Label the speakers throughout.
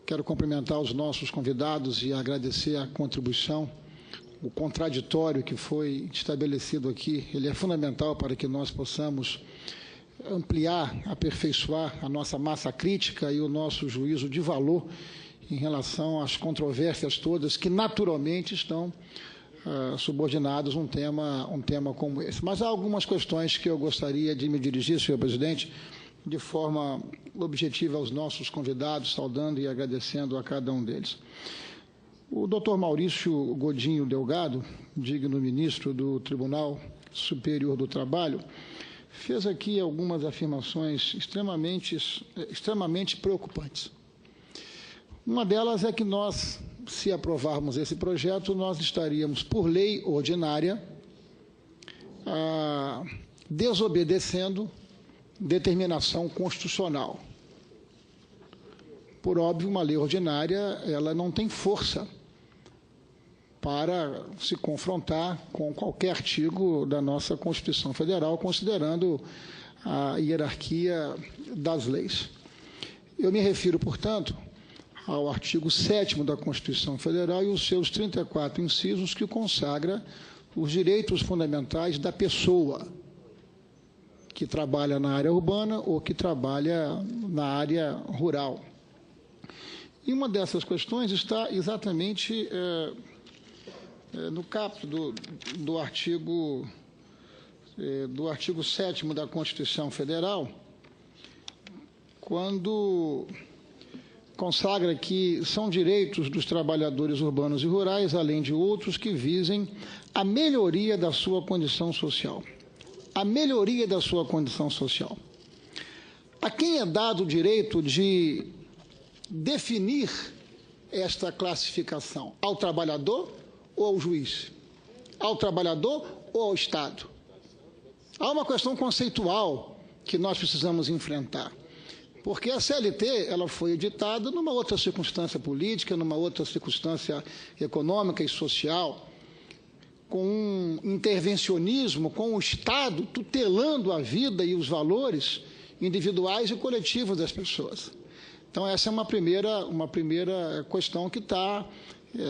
Speaker 1: Quero cumprimentar os nossos convidados e agradecer a contribuição. O contraditório que foi estabelecido aqui, ele é fundamental para que nós possamos ampliar, aperfeiçoar a nossa massa crítica e o nosso juízo de valor em relação às controvérsias todas que naturalmente estão subordinados a um tema como esse. Mas há algumas questões que eu gostaria de me dirigir, senhor presidente, de forma objetiva aos nossos convidados, saudando e agradecendo a cada um deles. O doutor Maurício Godinho Delgado, digno ministro do Tribunal Superior do Trabalho, fez aqui algumas afirmações extremamente preocupantes. Uma delas é que nós, se aprovarmos esse projeto, nós estaríamos, por lei ordinária, desobedecendo determinação constitucional. Por óbvio, uma lei ordinária, ela não tem força para se confrontar com qualquer artigo da nossa Constituição Federal, considerando a hierarquia das leis. Eu me refiro, portanto, ao artigo 7º da Constituição Federal e os seus 34 incisos que consagra os direitos fundamentais da pessoa que trabalha na área urbana ou que trabalha na área rural. E uma dessas questões está exatamente no caput do artigo 7º da Constituição Federal, quando consagra que são direitos dos trabalhadores urbanos e rurais, além de outros que visem a melhoria da sua condição social. A melhoria da sua condição social. A quem é dado o direito de definir esta classificação? Ao trabalhador ou ao juiz? Ao trabalhador ou ao Estado? Há uma questão conceitual que nós precisamos enfrentar. Porque a CLT ela foi editada numa outra circunstância política, numa outra circunstância econômica e social, com um intervencionismo, com o Estado tutelando a vida e os valores individuais e coletivos das pessoas. Então, essa é uma primeira questão que está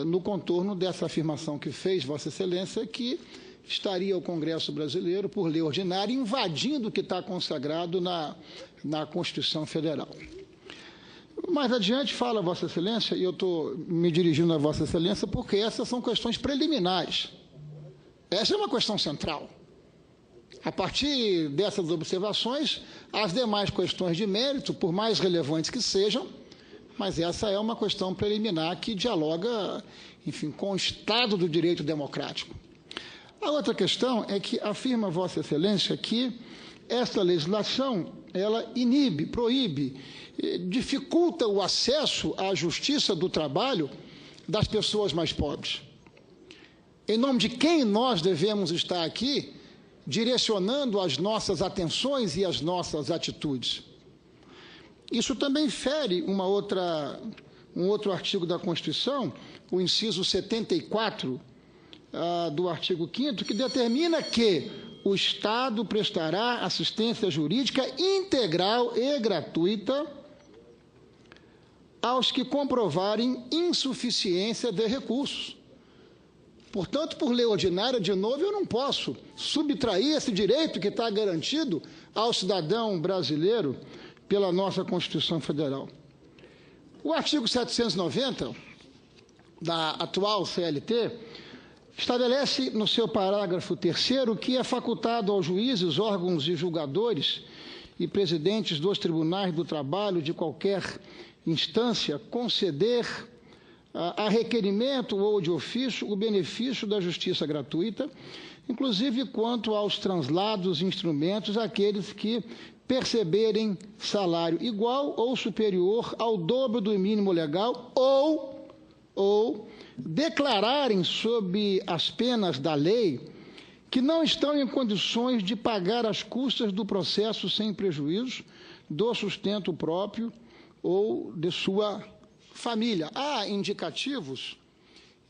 Speaker 1: no contorno dessa afirmação que fez Vossa Excelência, que estaria o Congresso Brasileiro, por lei ordinária, invadindo o que está consagrado na Constituição Federal. Mais adiante fala Vossa Excelência, e eu estou me dirigindo a Vossa Excelência, porque essas são questões preliminares. Essa é uma questão central. A partir dessas observações, as demais questões de mérito, por mais relevantes que sejam, mas essa é uma questão preliminar que dialoga, enfim, com o Estado do direito democrático. A outra questão é que afirma Vossa Excelência que esta legislação, ela inibe, proíbe, dificulta o acesso à justiça do trabalho das pessoas mais pobres. Em nome de quem nós devemos estar aqui direcionando as nossas atenções e as nossas atitudes? Isso também fere um outro artigo da Constituição, o inciso 74 do artigo 5º, que determina que o Estado prestará assistência jurídica integral e gratuita aos que comprovarem insuficiência de recursos. Portanto, por lei ordinária, de novo, eu não posso subtrair esse direito que está garantido ao cidadão brasileiro pela nossa Constituição Federal. O artigo 790 da atual CLT estabelece no seu parágrafo 3º que é facultado aos juízes, órgãos e julgadores e presidentes dos tribunais do trabalho de qualquer instância conceder a requerimento ou de ofício o benefício da justiça gratuita, inclusive quanto aos translados e instrumentos àqueles que perceberem salário igual ou superior ao dobro do mínimo legal ou declararem sob as penas da lei que não estão em condições de pagar as custas do processo sem prejuízo do sustento próprio ou de sua família. Há indicativos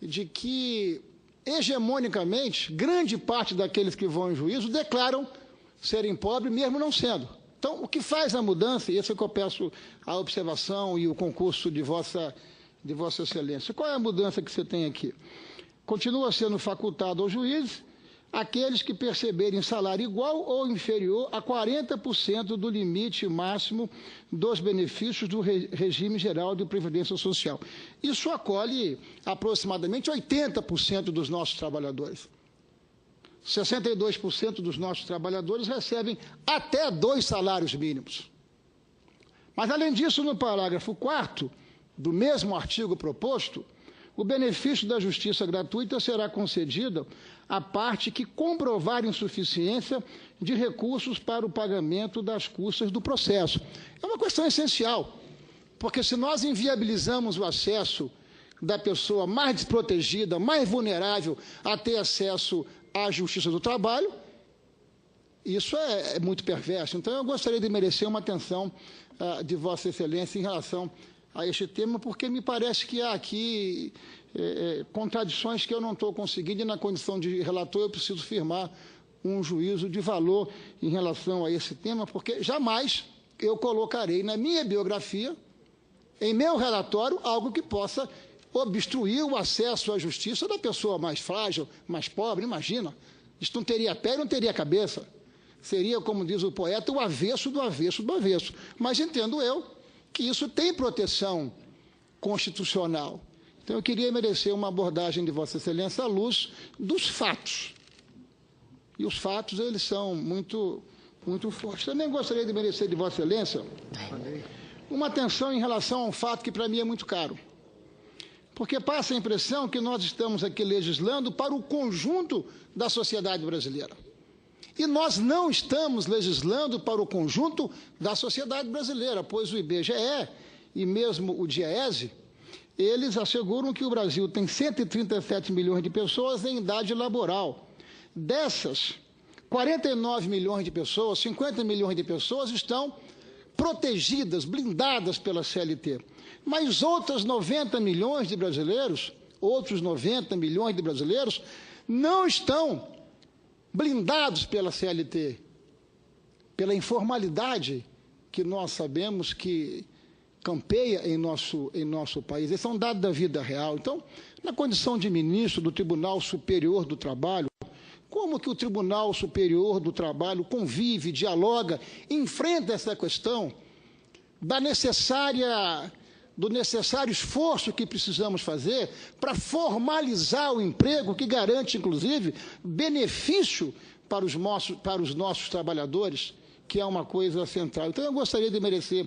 Speaker 1: de que, hegemonicamente, grande parte daqueles que vão em juízo declaram serem pobres, mesmo não sendo. Então, o que faz a mudança, e esse é que eu peço a observação e o concurso de Vossa Excelência. Qual é a mudança que você tem aqui? Continua sendo facultado aos juízes aqueles que perceberem salário igual ou inferior a 40% do limite máximo dos benefícios do regime geral de previdência social. Isso acolhe aproximadamente 80% dos nossos trabalhadores. 62% dos nossos trabalhadores recebem até 2 salários mínimos. Mas, além disso, no parágrafo 4º do mesmo artigo proposto, o benefício da justiça gratuita será concedido à parte que comprovar insuficiência de recursos para o pagamento das custas do processo. É uma questão essencial, porque se nós inviabilizamos o acesso da pessoa mais desprotegida, mais vulnerável a ter acesso à justiça do trabalho, isso é muito perverso. Então, eu gostaria de merecer uma atenção de Vossa Excelência em relação a este tema, porque me parece que há aqui contradições que eu não estou conseguindo, e na condição de relator eu preciso firmar um juízo de valor em relação a esse tema, porque jamais eu colocarei na minha biografia, em meu relatório, algo que possa obstruir o acesso à justiça da pessoa mais frágil, mais pobre. Imagina, isso não teria pé e não teria cabeça. Seria, como diz o poeta, o avesso do avesso do avesso. Mas entendo eu que isso tem proteção constitucional. Então, eu queria merecer uma abordagem de Vossa Excelência à luz dos fatos. E os fatos, eles são muito fortes. Também gostaria de merecer de Vossa Excelência uma atenção em relação a um fato que, para mim, é muito caro. Porque passa a impressão que nós estamos aqui legislando para o conjunto da sociedade brasileira. E nós não estamos legislando para o conjunto da sociedade brasileira, pois o IBGE e mesmo o DIEESE, eles asseguram que o Brasil tem 137 milhões de pessoas em idade laboral. Dessas, 49 milhões de pessoas, 50 milhões de pessoas estão protegidas, blindadas pela CLT. Mas outros 90 milhões de brasileiros não estão blindados pela CLT, pela informalidade que nós sabemos que campeia em nosso país. Esse é um dado da vida real. Então, na condição de ministro do Tribunal Superior do Trabalho, como que o Tribunal Superior do Trabalho convive, dialoga, enfrenta essa questão do necessário esforço que precisamos fazer para formalizar o emprego, que garante, inclusive, benefício para os nossos trabalhadores, que é uma coisa central. Então, eu gostaria de merecer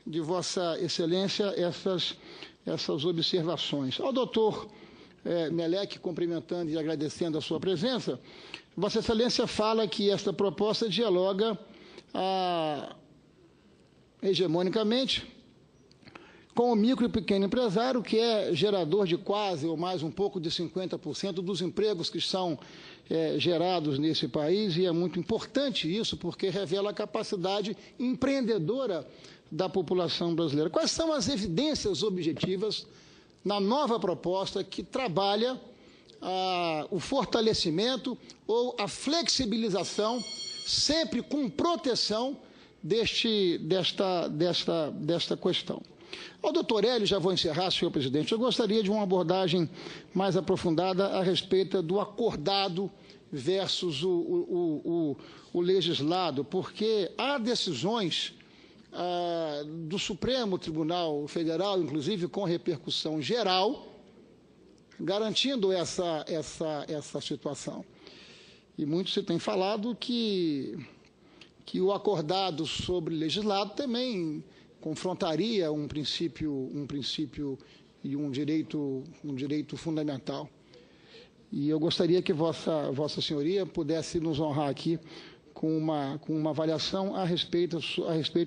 Speaker 1: de Vossa Excelência essas observações. Ao doutor Meleque, cumprimentando e agradecendo a sua presença, Vossa Excelência fala que esta proposta dialoga hegemonicamente com o micro e pequeno empresário, que é gerador de quase ou mais um pouco de 50% dos empregos que são gerados nesse país, e é muito importante isso, porque revela a capacidade empreendedora da população brasileira. Quais são as evidências objetivas na nova proposta que trabalha o fortalecimento ou a flexibilização, sempre com proteção desta questão? Ao doutor Hélio, já vou encerrar, senhor presidente, eu gostaria de uma abordagem mais aprofundada a respeito do acordado versus o legislado, porque há decisões do Supremo Tribunal Federal, inclusive com repercussão geral, garantindo essa situação. E muito se tem falado que o acordado sobre legislado também confrontaria um princípio e um direito fundamental. E eu gostaria que Vossa Senhoria pudesse nos honrar aqui com uma avaliação a respeito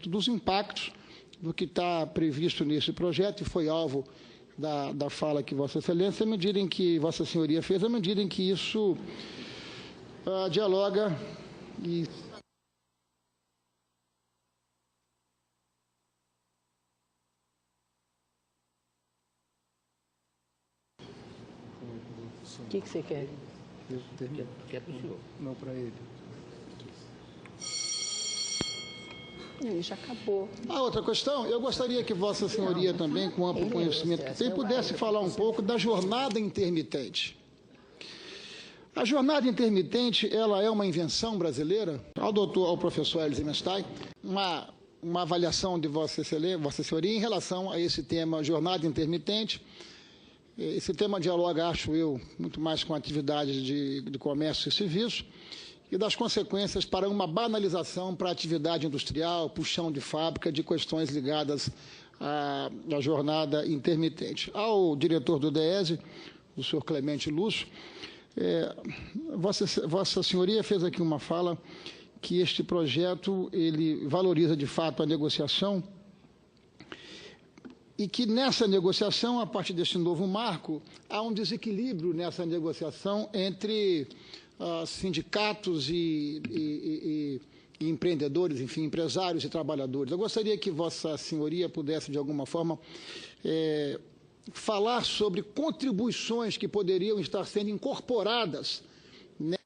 Speaker 1: dos impactos do que está previsto nesse projeto, e foi alvo da fala que Vossa Excelência, à medida em que Vossa Senhoria fez, à medida em que isso dialoga e...
Speaker 2: O que você quer?
Speaker 3: Quer para o senhor?
Speaker 1: Não, para ele.
Speaker 2: Já acabou.
Speaker 1: A outra questão, eu gostaria que Vossa Senhoria também, com amplo conhecimento que tem, pudesse falar um pouco da jornada intermitente. A jornada intermitente, ela é uma invenção brasileira? Ao professor Hélio Zimmerstein, uma avaliação de Vossa Senhoria em relação a esse tema, jornada intermitente. Esse tema dialoga, acho eu, muito mais com a atividade de comércio e serviço e das consequências para uma banalização para a atividade industrial, puxão de fábrica, de questões ligadas à jornada intermitente. Ao diretor do DESE, o senhor Clemente Lúcio, Vossa Senhoria fez aqui uma fala que este projeto ele valoriza de fato a negociação e que nessa negociação, a partir deste novo marco, há um desequilíbrio nessa negociação entre sindicatos e empreendedores, enfim, empresários e trabalhadores. Eu gostaria que Vossa Senhoria pudesse, de alguma forma, falar sobre contribuições que poderiam estar sendo incorporadas, né,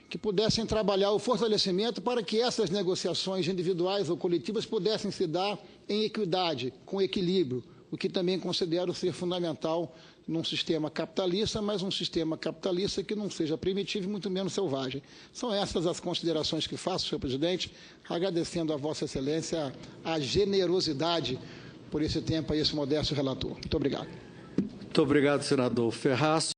Speaker 1: que pudessem trabalhar o fortalecimento para que essas negociações individuais ou coletivas pudessem se dar em equidade, com equilíbrio, o que também considero ser fundamental num sistema capitalista, mas um sistema capitalista que não seja primitivo e muito menos selvagem. São essas as considerações que faço, senhor presidente, agradecendo a Vossa Excelência a generosidade por esse tempo a esse modesto relator. Muito obrigado.
Speaker 3: Muito obrigado, senador Ferraz.